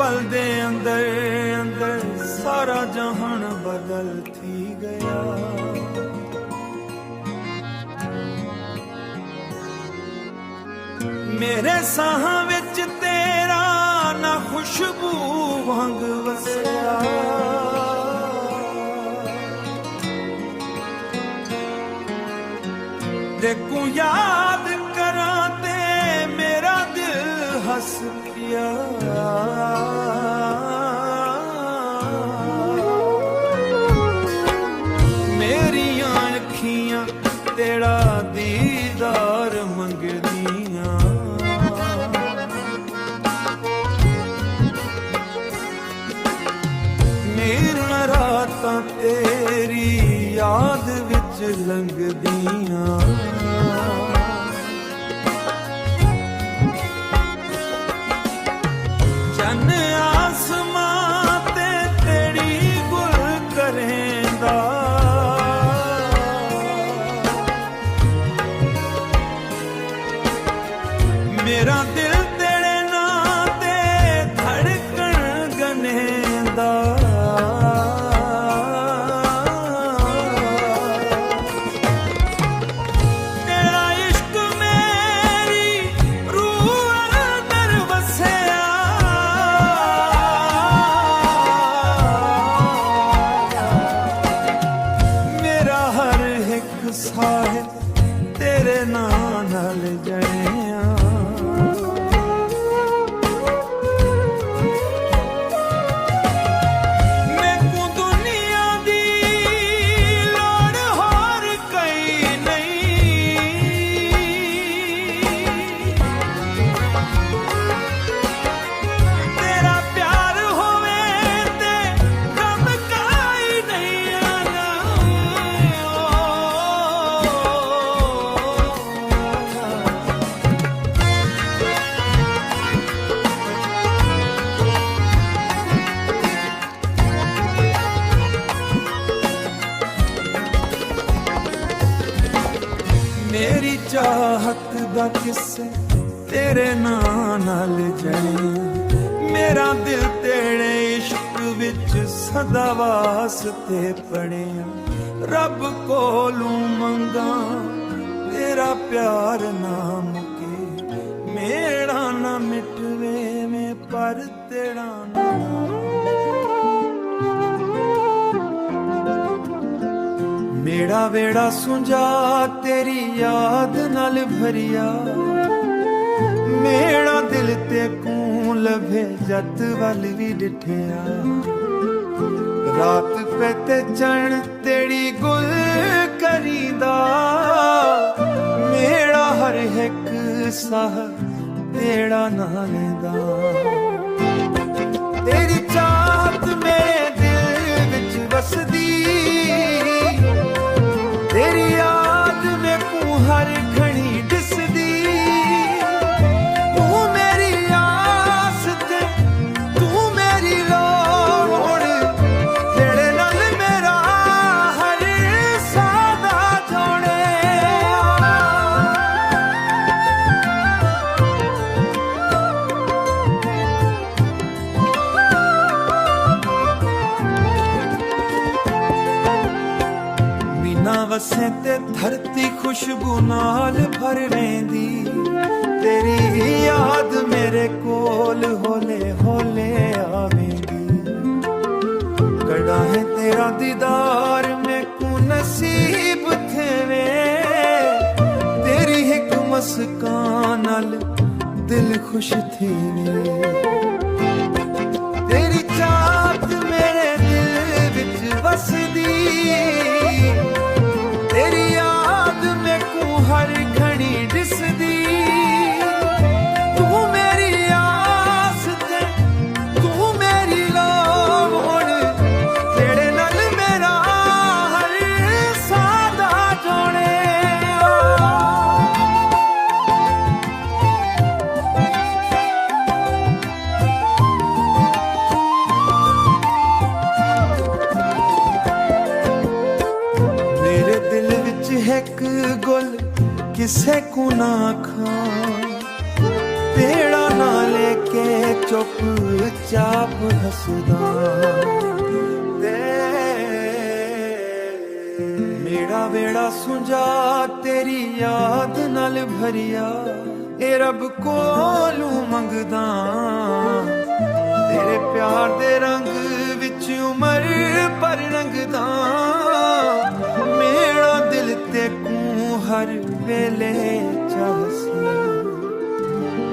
पल दे अंदर अंदर सारा जहान बदल थी गया। मेरे साह विच तेरा ना खुशबू वांग वसया, देखूं याद करा ते मेरा दिल हस पिया। मेरियां अखियां तेरा दीदार मंगदियां, मेरियां रातां तेरी याद विच लंघदियां। जन आसमां ते तेरी गुल करेंदा, मेरा दिल तेरे नां ते धड़कन गनेंदा। तेरा इश्क मेरी रूह अंदर वसया, मेरा हर एक साह तेरे नां नाल जड़िया। मैनू दुनिया दी लोड़ होर कई नहीं, तेरा प्यार होवे ते गम काई नहीं आना। मेरी चाहत दा किस्से तेरे नां नाल जड़िया, मेरा दिल तेरे इश्क विच सदा वास्ते पड़िया। रब कोलू मंगा तेरा प्यार ना मुके, मेरा ना मिटवे में पर तेरा ना। मेरा वेड़ा सुंजा तेरी याद नाल भरिया, मेरा दिल ते कूं लभे जत वल भी डिठिया। रात पे ते चढ़ तेरी गुल करीदा, मेरा हर एक साह तेरा नाल दा। तेरी चाहत मेरे दिल विच वसदी, तेरी याद में कूं हर घड़ी दिसदी। तू मेरी आस ते तू मेरी लोड़, तेरे नाल मेरा हर सादा जोड़े। वसे ते धरती खुशबू नाल भर वेंदी, तेरी याद मेरे कोल होले होले आवेंदी। कड़ा है तेरा दीदार में को नसीब थेवे, तेरी एक मुस्कान नाल दिल खुश थेवे। तेरी चाहत मेरे दिल विच वसदी, तेरी याद में कूं हर घड़ी दिसदी। तू मेरी आस ते तू मेरी लोड़, तेरे नाल मेरा हर सादा जोड़े। एक गुल किसे को ना खा, तेरा ना लेके ਚੁੱਪ ਚਾਪ ਹੱਸਦਾ ਮੇਰਾ ਵੇੜਾ ਸੁੰਝਾ ਤੇਰੀ ਯਾਦ ਨਾਲ ਭਰਿਆ ਇਹ ਰੱਬ ਕੋਲੋਂ ਮੰਗਦਾ ਤੇਰੇ ਪਿਆਰ ਦੇ ਰੰਗ ਵਿੱਚ ਉਮਰ ਪਰ ਰੰਗਦਾ ਮੇਰਾ ਦਿਲ ਤੇ ਕੂੰ ਹਰ ਵੇਲੇ ਚਾਹਸੀ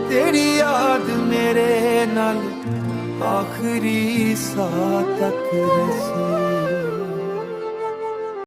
ਤੇਰੀ ਯਾਦ ਮੇਰੇ ਨਾਲ ਆਖਰੀ ਸਾਹ ਤੱਕ ਰਸੀ